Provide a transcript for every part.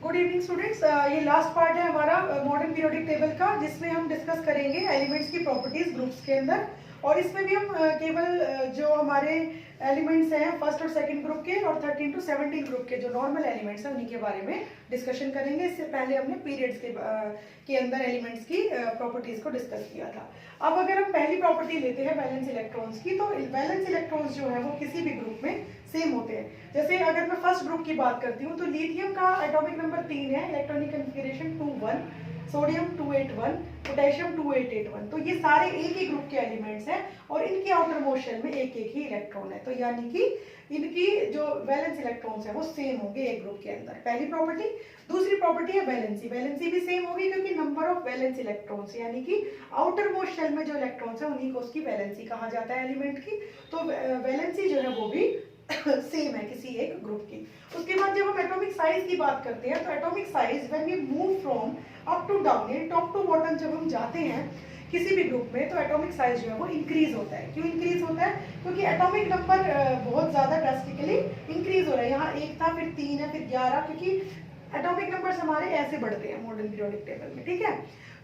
Good evening students. ये last part है हमारा मॉडर्न पीरियोडिक टेबल का, जिसमें हम डिस्कस करेंगे एलिमेंट्स की प्रॉपर्टीज ग्रुप्स के अंदर। और इसमें भी हम केवल जो हमारे एलिमेंट्स हैं फर्स्ट और सेकंड ग्रुप के और 13 to 17 ग्रुप के जो नॉर्मल एलिमेंट्स हैं उन्हीं के बारे में डिस्कशन करेंगे। इससे पहले हमने पीरियड्स के अंदर एलिमेंट्स की प्रॉपर्टीज को डिस्कस किया था। अब अगर हम पहली प्रॉपर्टी लेते हैं वैलेंस इलेक्ट्रॉन्स की, तो वैलेंस इलेक्ट्रॉन्स जो है वो किसी भी ग्रुप में सेम होते हैं। जैसे अगर मैं फर्स्ट ग्रुप की बात करती हूँ तो लिथियम का एटॉमिक नंबर 3 है, इलेक्ट्रॉनिक कॉन्फ़िगरेशन 2 1, सोडियम 281, पोटेशियम 2881। तो ये सारे एक ही ग्रुप के एलिमेंट्स हैं और इनके आउटर मोस्ट शेल में एक एक ही इलेक्ट्रॉन है। तो यानी कि इनकी जो वैलेंस इलेक्ट्रॉन्स है वो सेम होंगे एक ग्रुप के अंदर, पहली प्रॉपर्टी। दूसरी प्रॉपर्टी है वैलेंसी। वैलेंसी भी सेम होगी क्योंकि नंबर ऑफ वैलेंस इलेक्ट्रॉन्स, यानी कि आउटर मोस्ट शेल में जो इलेक्ट्रॉन्स है उन्हीं को उसकी वैलेंसी कहा जाता है एलिमेंट की। तो वैलेंसी जो है वो भी सेम है किसी एक ग्रुप की। उसके बाद जब हम एटॉमिक साइज की बात करते हैं तो atomic size when we move from up to down, top to bottom जब हम जाते हैं किसी भी ग्रुप में, तो एटॉमिक साइज जो है वो इंक्रीज होता है। क्यों इंक्रीज होता है? क्योंकि एटॉमिक नंबर बहुत ज्यादा ड्रास्टिकली इंक्रीज हो रहा है। यहाँ 1 था, फिर 3 है, फिर 11, क्योंकि एटॉमिक नंबर्स हमारे ऐसे बढ़ते हैं मॉडर्न पीरियोडिक टेबल में। ठीक है,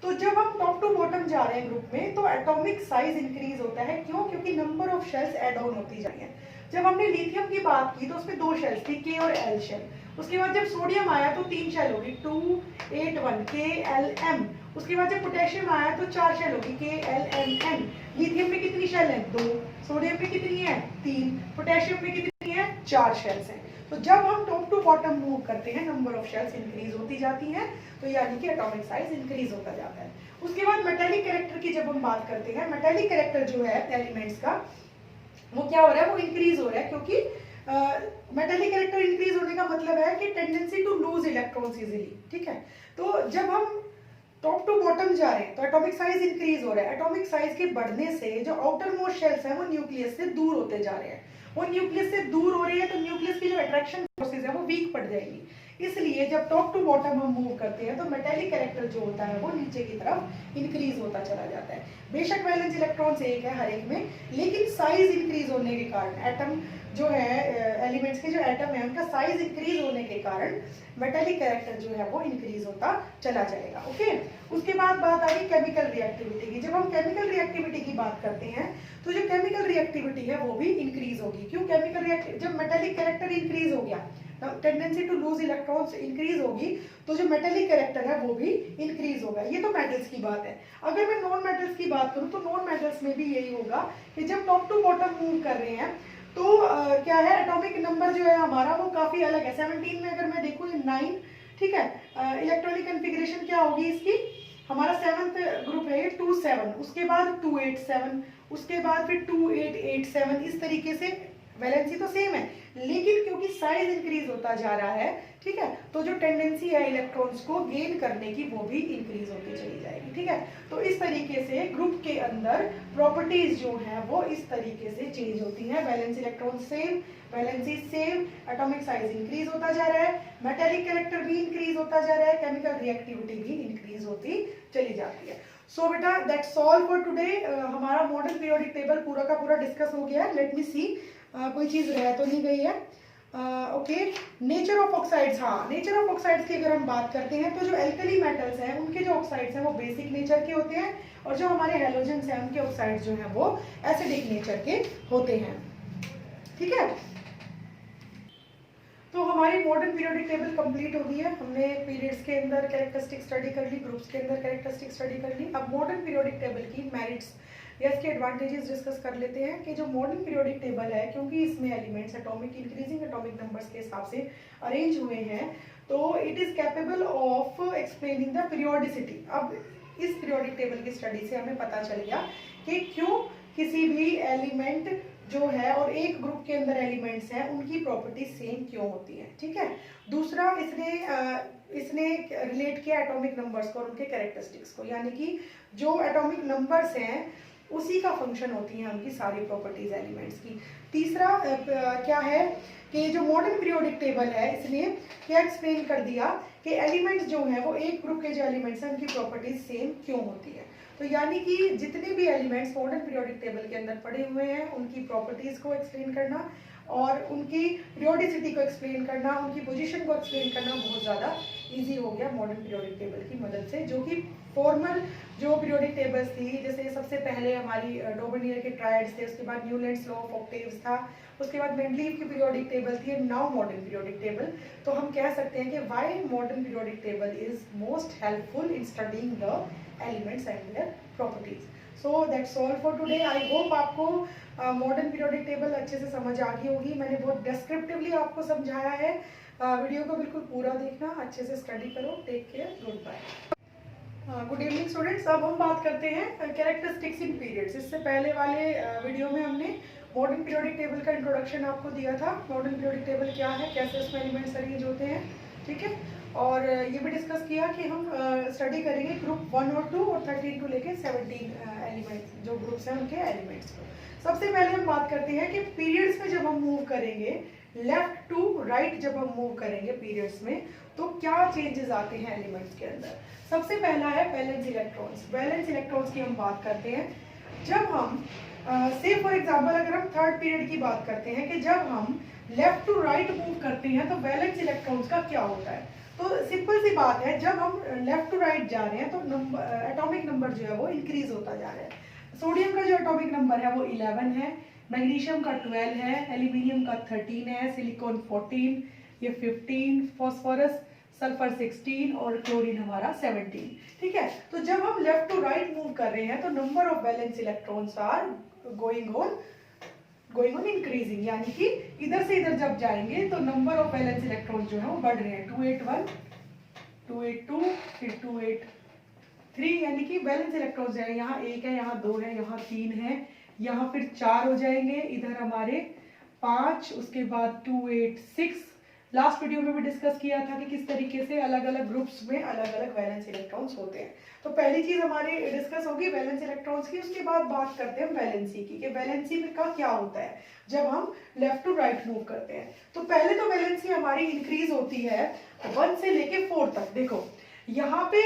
तो जब हम टॉप टू बॉटम जा रहे हैं ग्रुप में तो एटॉमिक साइज इंक्रीज होता है। क्यों? क्योंकि number of shells add on होती जा रही है। जब हमने लिथियम की बात की तो उसमें 2 शेल्स थी, के और एल शेल। उसके बाद जब सोडियम आया तो 3 शेल होगी, 281 के एल एम। उसके बाद जब पोटेशियम आया तो 4 शेल होगी, के एल एम एन। लिथियम में कितनी शेल है? 2। सोडियम में कितनी है? 3। पोटेशियम में कितनी है? 4 शेल्स हैं। तो जब हम टॉप टू बॉटम मूव करते हैं नंबर ऑफ शेल्स इंक्रीज होती जाती हैं, तो यानी कि एटॉमिक साइज इंक्रीज होता जाता है। उसके बाद मेटेलिक कैरेक्टर की जब हम बात करते हैं, मेटेलिक कैरेक्टर जो है एलिमेंट्स का वो क्या हो रहा है? वो इंक्रीज हो रहा है, क्योंकि मेटेलिक कैरेक्टर इंक्रीज होने का मतलब है कि tendency to lose electrons easily. ठीक है, तो जब हम टॉप टू बॉटम जा रहे हैं तो एटॉमिक साइज इंक्रीज हो रहा है। एटॉमिक साइज के बढ़ने से जो आउटर मोस्ट शेल्स हैं वो न्यूक्लियस से दूर होते जा रहे हैं। वो न्यूक्लियस से दूर हो रही है तो न्यूक्लियस की जो अट्रैक्शन फोर्सेज है वो वीक पड़ जाएगी। इसलिए जब टॉप टू बॉटम हम मूव करते हैं तो मेटेलिक कैरेक्टर जो होता है वो नीचे की तरफ इंक्रीज होता चला जाता है। बेशक वैलेंस इलेक्ट्रॉन्स एक है हर एक में, लेकिन साइज इंक्रीज होने के कारण एटम जो है एलिमेंट्स के जो एटम है उनका साइज इंक्रीज होने के कारण मेटेलिक कैरेक्टर जो है वो इंक्रीज होता चला जाएगा। ओके, उसके बाद बात आ गई केमिकल रिएक्टिविटी की। जब हम केमिकल रिएक्टिविटी की बात करते हैं तो जो केमिकल रिएक्टिविटी है वो भी इंक्रीज होगी। क्यों? केमिकल रिएक्टिव जब मेटेलिक कैरेक्टर इंक्रीज हो गया, tendency to lose electrons increase होगी, तो जो मेटेलिक कैरेक्टर है वो भी इंक्रीज होगा। ये तो मेटल्स की बात है। अगर मैं नॉन मेटल्स की बात करूं तो नॉन मेटल्स में भी यही होगा कि जब टॉप टू बॉटम मूव कर रहे हैं तो क्या है, एटॉमिक नंबर जो है हमारा वो काफी अलग है। 17 में अगर मैं देखूं 9, ठीक है, इलेक्ट्रॉनिक कॉन्फ़िगरेशन क्या होगी इसकी? हमारा 7th ग्रुप है 27, उसके बाद 287, उसके बाद फिर 2887। इस तरीके से वैलेंसी तो सेम है, लेकिन क्योंकि साइज इंक्रीज होता जा रहा है, ठीक है, तो जो टेंडेंसी है इलेक्ट्रॉन्स को गेन करने की वो भी इंक्रीज होती चली जाएगी। ठीक है, तो इस तरीके से ग्रुप के अंदर प्रॉपर्टीज जो है वो इस तरीके से चेंज होती हैं। Valence electron same, valency same, atomic size increase होता जा रहा है, मेटेलिक कैरेक्टर भी इंक्रीज होता जा रहा है, केमिकल रिएक्टिविटी भी इंक्रीज होती चली जाती है। सो बेटा दैट्स ऑल फॉर टुडे। हमारा मॉडर्न पीरियोडिक टेबल पूरा का पूरा डिस्कस हो गया है। लेट मी सी कोई चीज रह तो नहीं गई है। Okay, nature of oxides. हाँ, नेचर ऑफ ऑक्साइड्स की अगर हम बात करते हैं तो जो एल्कली मेटल्स हैं उनके जो ऑक्साइड्स हैं वो बेसिक नेचर के होते हैं, और जो हमारे हैलोजेंस हैं उनके ऑक्साइड्स जो हैं वो एसिडिक नेचर के होते हैं। ठीक है, तो हमारी मॉडर्न पीरियोडिक टेबल कंप्लीट हो गई है। हमने पीरियड्स के अंदर कैरेक्टरिस्टिक स्टडी कर ली, ग्रुप्स के अंदर कैरेक्टरिस्टिक स्टडी कर ली। अब मॉडर्न पीरियोडिक टेबल की मेरिट्स या इसके एडवांटेजेस डिस्कस कर लेते हैं कि जो मॉडर्न पीरियोडिक टेबल है, क्योंकि इसमें elements atomic increasing atomic numbers के हिसाब से अरेंज हुए हैं, तो it is capable of explaining the periodicity. अब इस पीरियोडिक टेबल की स्टडी से हमें पता चल गया कि क्यों किसी भी एलिमेंट जो है और एक ग्रुप के अंदर एलिमेंट्स हैं उनकी प्रॉपर्टी सेम क्यों होती है। ठीक है, दूसरा इसने रिलेट किया एटॉमिक नंबर्स को और उनके कैरेक्टरिस्टिक्स को, यानी कि जो एटॉमिक नंबर्स हैं उसी का फंक्शन होती हैं उनकी सारी प्रॉपर्टीज एलिमेंट्स की। तीसरा क्या है कि जो मॉडर्न पीरियोडिक टेबल है इसने क्या एक्सप्लेन कर दिया कि एलिमेंट्स जो हैं वो एक ग्रुप के जो एलिमेंट्स हैं उनकी प्रॉपर्टीज सेम क्यों होती है। तो यानी कि जितने भी एलिमेंट्स मॉडर्न पीरियोडिक टेबल के अंदर पड़े हुए हैं उनकी प्रॉपर्टीज को एक्सप्लेन करना, और उनकी पीरियोडिसिटी को एक्सप्लेन करना, उनकी पोजीशन को एक्सप्लेन करना बहुत ज़्यादा इजी हो गया मॉडर्न पीरियोडिक टेबल की मदद से, जो कि फॉर्मल जो पीरियोडिक टेबल्स थी, जैसे सबसे पहले हमारी डोबनियर के ट्रायड्स थे, उसके बाद न्यूलैंड्स लॉ ऑफ ऑक्टेव्स था, उसके बाद मेंडलीव की पीरियोडिक टेबल थी, and now modern periodic table. तो हम कह सकते हैं कि why modern periodic table is most helpful in studying the elements and their properties. So that's all for today. I hope आपको मॉडर्न पीरियोडिक टेबल अच्छे से समझ आ गई होगी। मैंने बहुत डिस्क्रिप्टिवली आपको समझाया है। वीडियो को बिल्कुल पूरा देखना, अच्छे से स्टडी करो। Take care, good bye. Good evening students. अब हम बात करते हैं कैरेक्टरिस्टिक्स इन पीरियड्स। इससे पहले वाले वीडियो में हमने मॉडर्न पीरियोडिक टेबल का इंट्रोडक्शन आपको दिया था। मॉडर्न पीरियोडिक टेबल क्या है, कैसे उसमें एलिमेंट्स अरेंज होते हैं, ठीक है। और ये भी डिस्कस किया कि हम स्टडी करेंगे ग्रुप 1 और 2 और 13 टू लेके 17 एलिमेंट्स जो ग्रुप्स हैं उनके एलिमेंट्स को। सबसे पहले हम बात करते हैं कि पीरियड्स में जब हम मूव करेंगे, लेफ्ट टू राइट जब हम मूव करेंगे पीरियड्स में, तो क्या चेंजेस आते हैं एलिमेंट्स के अंदर। सबसे पहला है वैलेंस इलेक्ट्रॉन्स। वैलेंस इलेक्ट्रॉन्स की हम बात करते हैं। जब हम से फॉर एग्जांपल अगर हम थर्ड पीरियड की बात करते हैं कि जब हम लेफ्ट टू राइट मूव करते हैं तो वैलेंस इलेक्ट्रॉन्स का क्या होता है। तो सिंपल सी बात है, जब हम लेफ्ट टू राइट जा रहे हैं तो एटॉमिक नंबर जो है वो इंक्रीज होता जा रहा है। सोडियम का जो एटॉमिक नंबर है वो 11 है, मैग्नीशियम का 12 है, एल्यूमिनियम का 13 है, सिलिकॉन 14, ये 15, फॉस्फोरस सल्फर 16 और क्लोरीन हमारा 17, ठीक है। तो जब हम लेफ्ट टू राइट मूव कर रहे हैं तो number of valence electrons are going on increasing, यानी कि इधर से इधर जब जाएंगे तो नंबर ऑफ वैलेंस इलेक्ट्रॉन्स जो है वो बढ़ रहे हैं। 281, 282, फिर 283, यानी कि वैलेंस इलेक्ट्रॉन्स है, यहाँ 1 है, यहाँ 2 है, यहाँ 3 है, यहाँ फिर 4 हो जाएंगे, इधर हमारे 5, उसके बाद 286। लास्ट वीडियो में भी डिस्कस किया था कि किस तरीके से अलग अलग ग्रुप्स में अलग अलग वैलेंस इलेक्ट्रॉन्स होते हैं। तो पहली चीज हमारी डिस्कस होगी वैलेंस इलेक्ट्रॉन्स की। उसके बाद बात करते हैं वैलेंसी की, कि वैलेंसी में का क्या होता है जब हम लेफ्ट टू राइट मूव करते हैं। तो पहले तो वैलेंसी हमारी इंक्रीज होती है 1 से लेके 4 तक। देखो यहाँ पे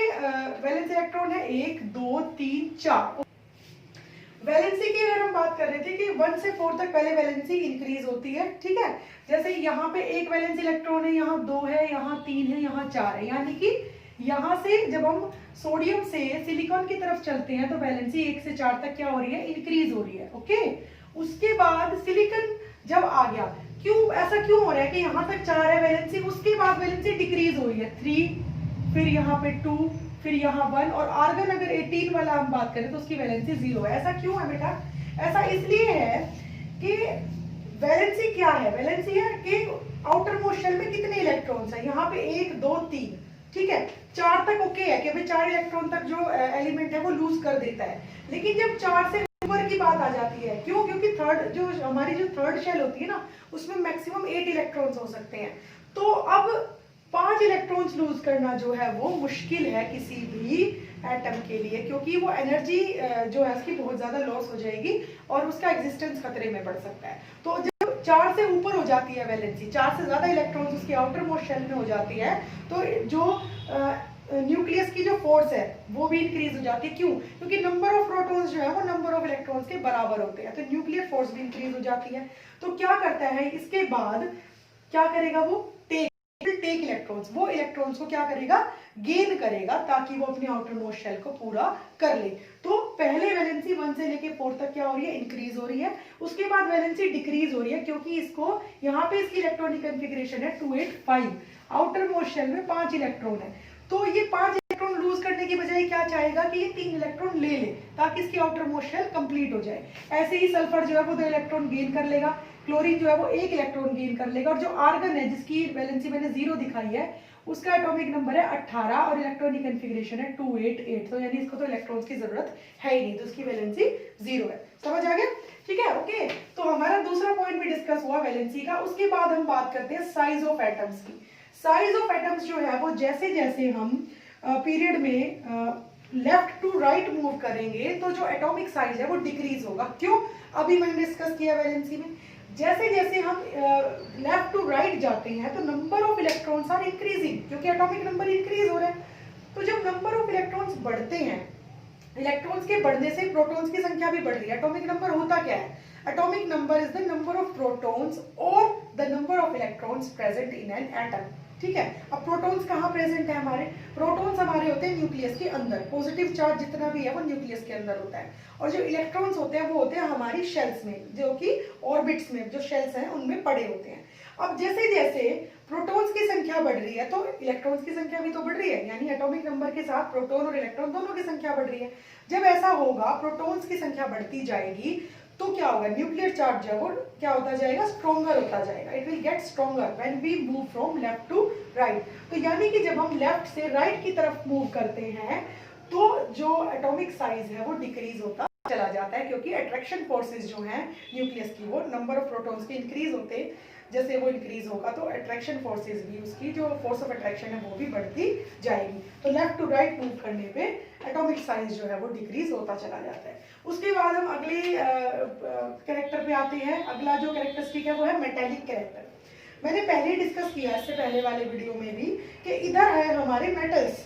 वैलेंस इलेक्ट्रॉन है 1, 2, 3, 4। वैलेंसी की अगर हम बात कर रहे थे कि 1 से 4 तक पहले वैलेंसी इंक्रीज होती है, ठीक है। जैसे यहाँ पे एक वैलेंस इलेक्ट्रॉन है, यहाँ 2 है, यहाँ 3 है, यहाँ 4 है, यानी कि यहाँ से जब हम सोडियम से सिलिकॉन की तरफ चलते हैं तो वैलेंसी 1 से 4 तक क्या हो रही है, इंक्रीज हो रही है, ओके। उसके बाद सिलिकॉन जब आ गया, ऐसा क्यों हो रहा है कि यहाँ तक 4 है वैलेंसी, उसके बाद वैलेंसी डिक्रीज हो रही है 3, फिर यहाँ पे 2, फिर यहाँ 1, और आर्गन अगर 18 वाला हम बात करें तो उसकी वैलेंसी 0 है। ऐसा क्यों है बेटा? ऐसा इसलिए है कि वैलेंसी क्या है, वैलेंसी है कि आउटर मोस्ट शेल में कितने इलेक्ट्रॉन्स हैं। यहाँ पे 1, 2, 3, ठीक है, 4 तक ओके है कि भाई 4 इलेक्ट्रॉन तक जो एलिमेंट है वो लूज कर देता है। लेकिन जब 4 से ऊपर की बात आ जाती है, क्यों? क्योंकि हमारी जो थर्ड शेल होती है ना, उसमें मैक्सिमम 8 इलेक्ट्रॉन्स हो सकते हैं। तो अब 5 इलेक्ट्रॉन्स लूज करना जो है वो मुश्किल है किसी भी एटम के लिए, क्योंकि वो एनर्जी जो है उसकी बहुत ज्यादा लॉस हो जाएगी और उसका एग्जिस्टेंस खतरे में पड़ सकता है। तो जब 4 से ऊपर हो जाती है वैलेंसी, 4 से ज्यादा इलेक्ट्रॉन्स उसकी आउटर मोस्ट शेल में हो जाती है, तो जो न्यूक्लियस की जो फोर्स है वो भी इंक्रीज हो जाती है। क्यों? क्योंकि नंबर ऑफ प्रोटॉन्स जो है वो नंबर ऑफ इलेक्ट्रॉन्स के बराबर होते हैं, तो न्यूक्लियर फोर्स भी इंक्रीज हो जाती है। तो क्या करता है, इसके बाद क्या करेगा वो, टेक इलेक्ट्रॉन्स, वो इलेक्ट्रॉन्स को क्या करेगा, गेन करेगा, ताकि वो अपने आउटर मोस्ट शेल को पूरा कर ले। तो पहले वैलेंसी 1 से लेके 4 तक क्या हो रही है, इंक्रीज हो रही है। उसके बाद वैलेंसी डिक्रीज हो रही है, क्योंकि इसको यहाँ पे इसकी इलेक्ट्रॉनिक कॉन्फ़िगरेशन है 285, आउटर मोस्ट शेल में 5 इलेक्ट्रॉन है। तो ये 5 इलेक्ट्रॉन लूज करने की बजाय क्या चाहेगा कि ये 3 इलेक्ट्रॉन ले ले, ताकि इसकी आउटर मोस्ट शेल कंप्लीट हो जाए। ऐसे ही सल्फर जो है वो 2 इलेक्ट्रॉन गेन कर लेगा, क्लोरीन जो है वो 1 इलेक्ट्रॉन गेन कर लेगा, और जो आर्गन है जिसकी वैलेंसी मैंने 0 दिखाई है उसका एटॉमिक नंबर है 18 और इलेक्ट्रॉनिक कॉन्फ़िगरेशन है 288। तो यानी इसको तो इलेक्ट्रॉन्स की जरूरत है ही नहीं, तो उसकी वैलेंसी 0 है। समझ आ गया? ठीक है, ओके। तो हमारा दूसरा पॉइंट भी डिस्कस हुआ वैलेंसी का। उसके बाद हम बात करते हैं साइज ऑफ एटम्स की। साइज ऑफ एटम्स जो है वो जैसे जैसे हम पीरियड में लेफ्ट टू राइट मूव करेंगे तो जो एटॉमिक साइज है वो डिक्रीज होगा। क्यों? अभी मैंने डिस्कस किया वैलेंसी में, जैसे जैसे हम लेफ्ट टू राइट जाते हैं तो number of electrons are increasing, क्योंकि एटॉमिक नंबर इंक्रीज हो रहा है। तो जब नंबर ऑफ इलेक्ट्रॉन्स बढ़ते हैं इलेक्ट्रॉन्स के बढ़ने से प्रोटॉन्स की संख्या भी बढ़ रही है। एटॉमिक नंबर होता क्या है? Atomic number is the number of protons और the number of electrons present in an atom. ठीक है, अब प्रोटॉन्स कहाँ प्रेजेंट है हमारे? प्रोटॉन्स हमारे होते हैं न्यूक्लियस के अंदर, पॉजिटिव चार्ज जितना भी है वो न्यूक्लियस के अंदर होता है, और जो इलेक्ट्रॉन्स होते हैं वो होते हैं हमारी शेल्स में, जो कि ऑर्बिट्स में जो शेल्स हैं उनमें पड़े होते हैं। अब जैसे जैसे प्रोटॉन्स की संख्या बढ़ रही है तो इलेक्ट्रॉन्स की संख्या भी तो बढ़ रही है, यानी एटॉमिक नंबर के साथ प्रोटॉन और इलेक्ट्रॉन दोनों की संख्या बढ़ रही है। जब ऐसा होगा, प्रोटॉन्स की संख्या बढ़ती जाएगी तो क्या होगा? न्यूक्लियर चार्ज है वो क्या होता जाएगा? स्ट्रॉन्गर होता जाएगा। It will get stronger when we move from left to right. तो यानी कि जब हम लेफ्ट से राइट की तरफ मूव करते हैं तो जो एटॉमिक साइज है वो डिक्रीज होता चला जाता है, क्योंकि अट्रैक्शन फोर्सेस जो हैं न्यूक्लियस की, वो नंबर ऑफ प्रोटॉन्स के इंक्रीज होते, जैसे वो इंक्रीज होगा तो अट्रैक्शन फोर्सेस भी, उसकी जो फोर्स ऑफ अट्रैक्शन है वो भी बढ़ती जाएगी। तो लेफ्ट टू राइट मूव करने पे एटॉमिक साइज जो है वो डिक्रीज होता चला जाता है। उसके बाद हम अगले कैरेक्टर पे आते हैं। अगला जो कैरेक्टरिस्टिक है वो है मेटेलिक कैरेक्टर। मैंने पहले ही डिस्कस किया इससे पहले वाले वीडियो में भी कि इधर है हमारे मेटल्स,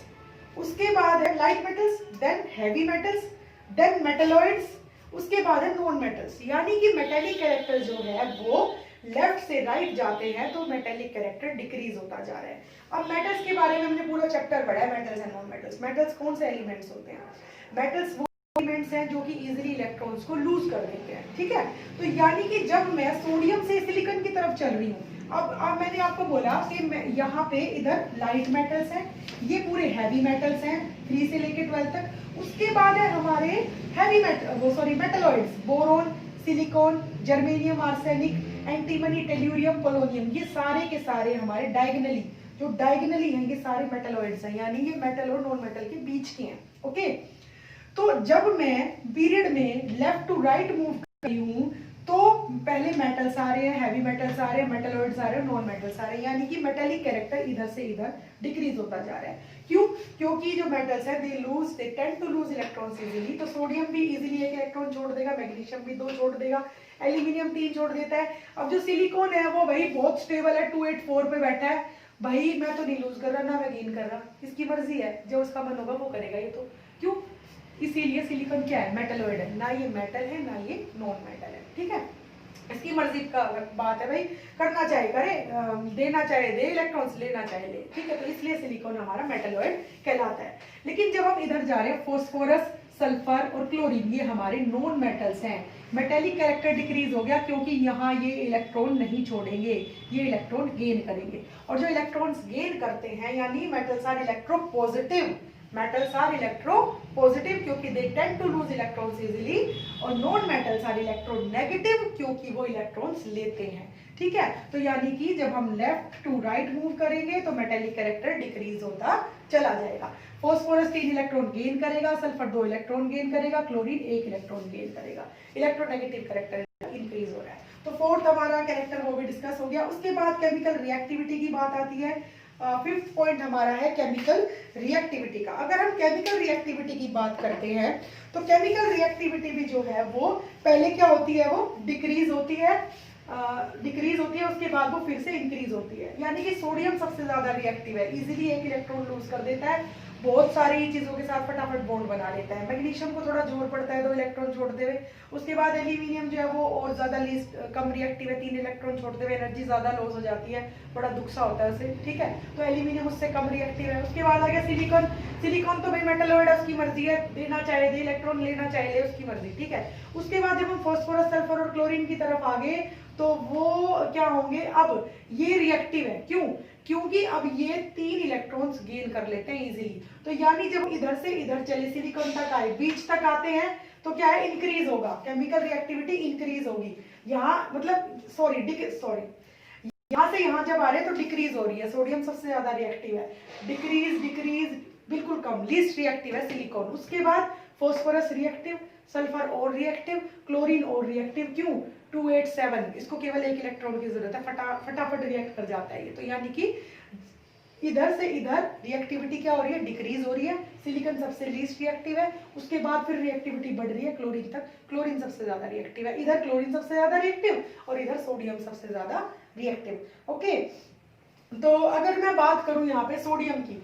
उसके बाद है light metals, then heavy metals, then metalloids, उसके बाद है नॉन मेटल्स। यानी कि मेटेलिक कैरेक्टर जो है वो लेफ्ट से राइट जाते हैं तो मेटेलिक कैरेक्टर डिक्रीज होता जा रहा है। अब मेटल्स के बारे में हमने पूरा चैप्टर पढ़ा है, metals and non metals. Metals कौन से एलिमेंट्स होते हैं? मेटल्स वो एलिमेंट्स हैं जो कि इजीली इलेक्ट्रॉन्स को लूज कर देते हैं। ठीक है, तो यानी कि जब मैं सोडियम से सिलिकॉन की तरफ चल रही हूँ, अब मैंने आपको बोला कि यहाँ पे इधर लाइट मेटल्स हैं, ये पूरे हैवी मेटल्स हैं 3 से लेके 12 तक। उसके बाद है हमारे heavy metalloids, boron, silicon, germanium, arsenic, antimony, tellurium, polonium, ये सारे के सारे हमारे डायगोनली हैं, ये सारे मेटलॉइड्स हैं, यानी ये मेटल और नॉन मेटल के बीच के हैं। ओके, तो जब मैं पीरियड में लेफ्ट टू राइट मूव कर रही हूँ तो पहले मेटल्स आ रहे हैं, हैवी मेटल्स आ रहे हैं, मेटलॉइड्स आ रहे हैं, नॉन मेटल्स आ रहे हैं, यानी कि मेटेलिक कैरेक्टर इधर से इधर डिक्रीज होता जा रहा है। क्यों? क्योंकि जो मेटल्स है they tend to lose electrons easily. तो सोडियम भी इजीली एक इलेक्ट्रॉन छोड़ देगा, मैग्नीशियम भी 2 छोड़ देगा, एल्यूमिनियम 3 छोड़ देता है। अब जो सिलिकॉन है वो भाई बहुत स्टेबल है, 284 पे बैठा है, भाई मैं तो नहीं लूज कर रहा ना मैं गेन कर रहा, इसकी मर्जी है, जो उसका मन होगा वो करेगा। ये तो क्यों? इसीलिए सिलिकॉन क्या है? मेटलॉइड है, ना ये मेटल है ना ये नॉन मेटल है। ठीक है, इसकी मर्जी का बात है भाई, करना चाहे करे, देना चाहे दे इलेक्ट्रॉन्स, लेना चाहे ले। ठीक है, तो इसलिए सिलिकॉन हमारा मेटलॉइड कहलाता है। लेकिन जब हम इधर जा रहे हैं, फॉस्फोरस, सल्फर और क्लोरीन, ये हमारे नॉन मेटल्स हैं। मेटेलिक कैरेक्टर डिक्रीज हो गया क्योंकि यहाँ ये इलेक्ट्रॉन नहीं छोड़ेंगे, ये इलेक्ट्रॉन गेन करेंगे। और जो इलेक्ट्रॉन्स गेन करते हैं, यानी मेटल्स आर इलेक्ट्रोपॉजिटिव, क्योंकि they tend to lose electrons easily, और नॉन मेटल्स आर इलेक्ट्रोनेगेटिव क्योंकि वो इलेक्ट्रॉन्स लेते हैं। ठीक है, तो यानी कि जब हम लेफ्ट टू राइट मूव करेंगे तो मेटेलिक कैरेक्टर डिक्रीज होता चला जाएगा। फॉस्फोरस 3 इलेक्ट्रॉन गेन करेगा, सल्फर 2 इलेक्ट्रॉन गेन करेगा, क्लोरीन 1 इलेक्ट्रॉन गेन करेगा, इलेक्ट्रोनेगेटिव कैरेक्टर इंक्रीज हो रहा है। तो फोर्थ हमारा कैरेक्टर वो भी डिस्कस हो गया। उसके बाद केमिकल रिएक्टिविटी की बात आती है। फिफ्थ पॉइंट हमारा है केमिकल रिएक्टिविटी का। अगर हम केमिकल रिएक्टिविटी की बात करते हैं तो केमिकल रिएक्टिविटी भी जो है वो पहले क्या होती है, वो डिक्रीज होती है, उसके बाद वो फिर से इंक्रीज होती है। यानी कि सोडियम सबसे ज्यादा रिएक्टिव है, इजीली 1 इलेक्ट्रॉन लूज कर देता है, बहुत सारी चीजों के साथ फटाफट बॉन्ड बना लेता है। मैग्नीशियम को थोड़ा जोर पड़ता है 2 इलेक्ट्रॉन छोड़ते हुए। उसके बाद एल्यूमिनियम जो है वो और ज्यादा लीस्ट कम रिएक्टिव है, 3 इलेक्ट्रॉन छोड़ते हुए एनर्जी ज्यादा लॉस हो जाती है, बड़ा दुख सा होता है उसे। ठीक है, तो एल्यूमिनियम उससे कम रिएक्टिव है। उसके बाद आ गया सिलिकॉन। सिलिकॉन तो भाई मेटलॉइड है, उसकी मर्जी है, देना चाहे दे इलेक्ट्रॉन, लेना चाहे ले, उसकी मर्जी। ठीक है, उसके बाद जब हम फॉस्फोरस, सल्फर और क्लोरीन की तरफ आ गए तो वो क्या होंगे, अब ये रिएक्टिव है। क्यों? क्योंकि अब ये 3 इलेक्ट्रॉन्स गेन कर लेते हैं इजीली। तो यानी जब इधर से इधर चले, सिलिकॉन तक आए, बीच तक आते हैं तो क्या है, इंक्रीज होगा, केमिकल रिएक्टिविटी इंक्रीज होगी। यहाँ मतलब यहाँ से यहाँ जब आ रहे हैं तो डिक्रीज हो रही है। सोडियम सबसे ज्यादा रिएक्टिव है, डिक्रीज बिल्कुल कम, लीस्ट रिएक्टिव है सिलिकॉन। उसके बाद फॉस्फोरस रिएक्टिव, सल्फर और रिएक्टिव, क्लोरीन और रिएक्टिव। क्यों? 287, इसको केवल 1 इलेक्ट्रॉन की जरूरत है, फटाफट रिएक्ट कर जाता है ये। तो यानी कि इधर से इधर रिएक्टिविटी क्या हो रही है, डिक्रीज हो रही है। सिलिकॉन सबसे लीस्ट रिएक्टिव है, उसके बाद फिर रिएक्टिविटी बढ़ रही है क्लोरीन तक। क्लोरीन सबसे ज्यादा रिएक्टिव है, इधर क्लोरीन सबसे ज्यादा रिएक्टिव और इधर सोडियम सबसे ज्यादा रिएक्टिव। ओके, तो अगर मैं बात करूं यहाँ पे सोडियम की,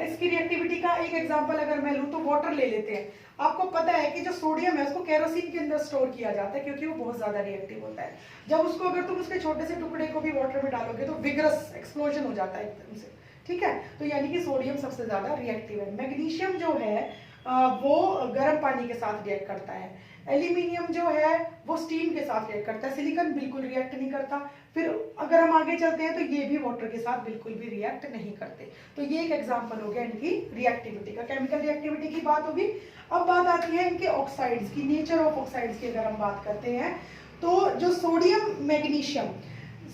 इसकी रिएक्टिविटी का एक एग्जांपल अगर मैं लूं तो वाटर ले लेते हैं। आपको पता है कि जो सोडियम है उसको केरोसिन के अंदर स्टोर किया जाता है क्योंकि वो बहुत ज्यादा रिएक्टिव होता है। जब उसको अगर तुम उसके छोटे से टुकड़े को भी वाटर में डालोगे तो विगरस एक्सप्लोजन हो जाता है एकदम से, ठीक है। तो यानी कि सोडियम सबसे ज्यादा रिएक्टिव है। मैग्नीशियम जो है वो गर्म पानी के साथ रिएक्ट करता है। एल्यूमिनियम जो है वो स्टीम के साथ रिएक्ट करता है। सिलिकॉन बिल्कुल रिएक्ट नहीं करता। फिर अगर हम आगे चलते हैं तो ये भी वाटर के साथ बिल्कुल भी रिएक्ट नहीं करते। तो ये एक एग्जांपल हो गया इनकी रिएक्टिविटी का, केमिकल रिएक्टिविटी की बात होगी। अब बात आती है इनके ऑक्साइड्स की, नेचर ऑफ ऑक्साइड्स की अगर हम बात करते हैं तो जो सोडियम मैग्नीशियम,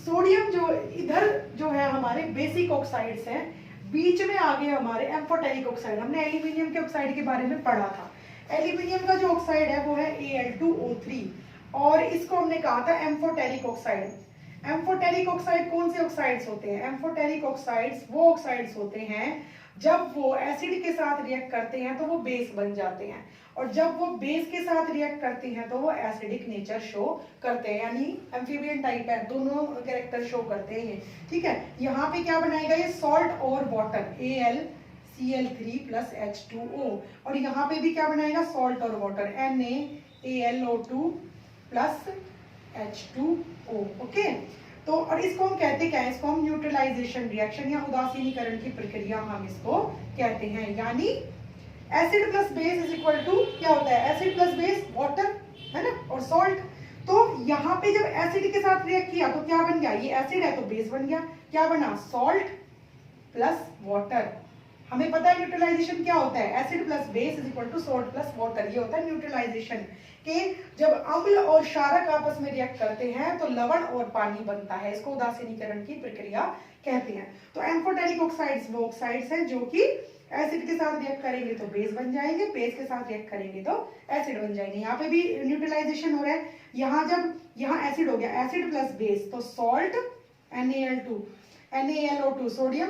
सोडियम जो इधर जो है हमारे बेसिक ऑक्साइड्स हैं, बीच में आगे हमारे एम्फोटेरिक ऑक्साइड। हमने एल्यूमिनियम के ऑक्साइड के बारे में पढ़ा था। एल्यूमिनियम का जो ऑक्साइड है वो है Al2O3 और इसको हमने कहा था एम्फोटेरिक ऑक्साइड। एम्फोटेरिक ऑक्साइड कौन से ऑक्साइड्स होते हैं? एम्फोटेरिक ऑक्साइड्स वो ऑक्साइड्स होते हैं जब वो एसिड के साथ रिएक्ट करते हैं तो वो बेस बन जाते हैं, और जब वो बेस के साथ रिएक्ट करते हैं तो वो एसिडिक नेचर शो करते हैं, यानी एम्फीबियन टाइप है, दोनों कैरेक्टर शो करते हैं ये, ठीक है। यहाँ पे क्या बनाएगा ये सॉल्ट और वाटर AlCl3 प्लस H2O, और यहाँ पे भी क्या बनाएगा सॉल्ट और water NaAlO2 plus H2O, okay. तो और इसको हम कहते क्या है? इसको हम न्यूट्रलाइजेशन रिएक्शन या उदासीनीकरण की प्रक्रिया हम इसको कहते हैं। यानी acid plus base is equal to क्या होता है? एसिड प्लस बेस वाटर, है ना, और सॉल्ट। तो यहाँ पे जब एसिड के साथ रिएक्ट किया तो क्या बन गया? ये एसिड है तो बेस बन गया, क्या बना? Salt plus water. हमें पता है न्यूट्रलाइजेशन क्या होता है? Acid plus base is equal to salt plus water, ये होता है न्यूट्रलाइजेशन। कि जब अम्ल और क्षारक आपस में रिएक्ट करते हैं तो लवण और पानी बनता है, इसको उदासीनीकरण की प्रक्रिया कहते हैं। तो एम्फोटेरिक ऑक्साइड्स वो ऑक्साइड्स हैं जो कि एसिड के साथ रिएक्ट करेंगे तो बेस बन जाएंगे, बेस के साथ रिएक्ट करेंगे तो एसिड बन जाएंगे। यहाँ पे भी न्यूट्रलाइजेशन हो रहा है। यहाँ जब यहाँ एसिड हो गया, एसिड प्लस बेस तो सॉल्ट NaLO2 सोडियम,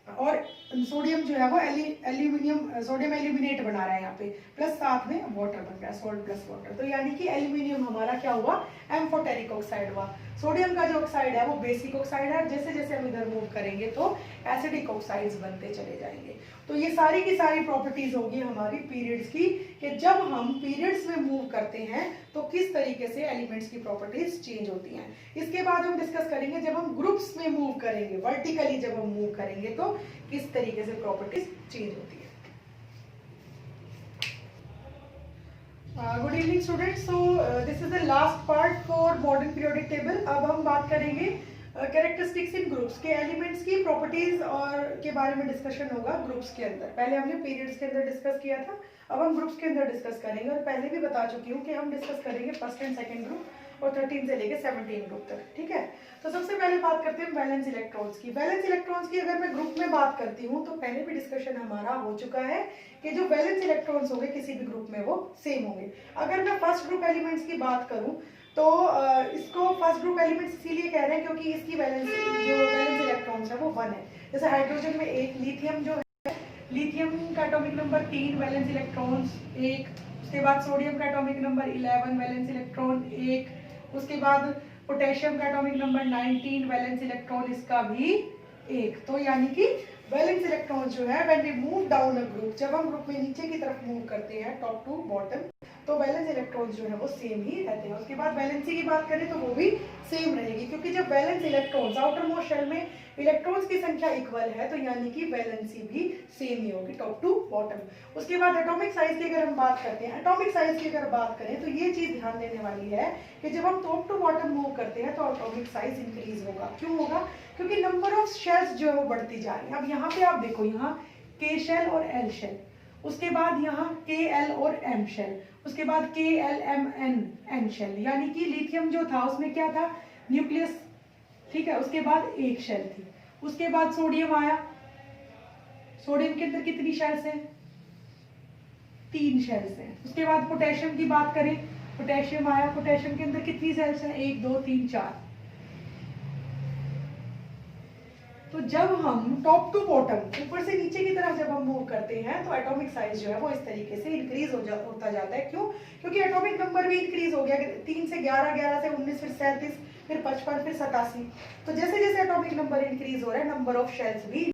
और सोडियम जो है वो एल्यूमिनियम सोडियम एल्यूमिनेट बना रहा है यहाँ पे, प्लस साथ में वाटर बन रहा है, सॉल्ट प्लस वाटर। तो यानी कि एल्यूमिनियम हमारा क्या हुआ? एम्फोटेरिक ऑक्साइड हुआ। सोडियम का जो ऑक्साइड है वो बेसिक ऑक्साइड है, जैसे जैसे हम इधर मूव करेंगे तो एसिडिक ऑक्साइड्स बनते चले जाएंगे। तो ये सारी की सारी प्रॉपर्टीज होगी हमारी पीरियड्स की, कि जब हम पीरियड्स में मूव करते हैं तो किस तरीके से एलिमेंट्स की प्रॉपर्टीज चेंज होती हैं। इसके बाद हम डिस्कस करेंगे जब हम ग्रुप्स में मूव करेंगे, वर्टिकली जब हम मूव करेंगे तो किस तरीके से प्रॉपर्टीज चेंज होती है। Good evening students. So this is the last part for modern periodic table. अब हम बात करेंगे कैरेक्टरिस्टिक्स इन ग्रुप्स के, एलिमेंट्स की प्रॉपर्टीज और के बारे में डिस्कशन होगा ग्रुप्स के अंदर। पहले हमने पीरियड्स के अंदर डिस्कस किया था, अब हम ग्रुप्स के अंदर डिस्कस करेंगे। और पहले भी बता चुकी हूँ कि हम डिस्कस करेंगे फर्स्ट एंड सेकंड ग्रुप और 13 से लेके 17 ग्रुप तक, ठीक है। तो सबसे पहले बात करते हैं वैलेंस इलेक्ट्रॉन्स की। वैलेंस इलेक्ट्रॉन्स की अगर मैं ग्रुप में बात करती हूँ तो पहले भी डिस्कशन हमारा हो चुका है कि जो वैलेंस इलेक्ट्रॉन्स होंगे किसी भी ग्रुप में वो सेम होंगे। अगर मैं फर्स्ट ग्रुप एलिमेंट्स की बात करूँ तो इसको फर्स्ट ग्रुप एलिमेंट्स इसीलिए कह रहे हैं क्योंकि इसकी वैलेंस जो वैलेंस इलेक्ट्रॉन्स है वो 1 है। जैसे हाइड्रोजन में 1, लिथियम जो है, लिथियम का एटॉमिक नंबर 3, वैलेंस इलेक्ट्रॉन्स 1। उसके बाद सोडियम का एटॉमिक नंबर 11, वैलेंस इलेक्ट्रॉन 1। उसके बाद पोटेशियम का एटॉमिक नंबर 19, वैलेंस इलेक्ट्रॉन इसका भी 1। तो यानी कि वैलेंस इलेक्ट्रॉन जो है when we move down a group, जब हम ग्रुप में नीचे की तरफ मूव करते हैं टॉप टू बॉटम, तो वैलेंस इलेक्ट्रॉन्स जो है वो सेम ही रहते हैं। उसके बाद वैलेंसी की बात करें तो वो भी सेम रहेगी, क्योंकि जब valence electrons outermost shell में इलेक्ट्रॉन्स की संख्या इक्वल है तो यानी कि वैलेंसी भी सेम ही होगी टॉप टू बॉटम। उसके बाद एटॉमिक साइज की अगर हम बात करते हैं, एटॉमिक साइज की अगर बात करें तो ये चीज ध्यान देने वाली है कि जब हम टॉप टू बॉटम मूव करते हैं तो एटॉमिक साइज इंक्रीज होगा। क्यों होगा? क्योंकि नंबर ऑफ शेल्स जो है वो बढ़ती जा रही है। अब यहाँ पे आप देखो, यहाँ K शेल और L शेल, उसके बाद यहाँ KL और M शेल, उसके बाद KLMN शेल, यानी कि लिथियम जो था उसमें क्या था? न्यूक्लियस, ठीक है। उसके बाद एक शेल थी। उसके बाद सोडियम आया, सोडियम के अंदर कितनी शेल्स हैं? 3 शेल्स हैं। उसके बाद पोटेशियम की बात करें, पोटेशियम आया, पोटेशियम के अंदर कितनी सेल्स हैं? 1 2 3 4। तो जब हम टॉप टू बॉटम, ऊपर से नीचे की तरफ जब हम मूव करते हैं तो एटॉमिक साइज जो है वो इस तरीके से इंक्रीज होता जाता है। क्यों? क्योंकि एटॉमिक नंबर भी इंक्रीज हो गया, 3 से 11, 11 से 19, फिर 37, फिर 55, फिर 87। तो जैसे जैसे एटॉमिक नंबर इंक्रीज हो रहा है, नंबर ऑफ शेल्स भी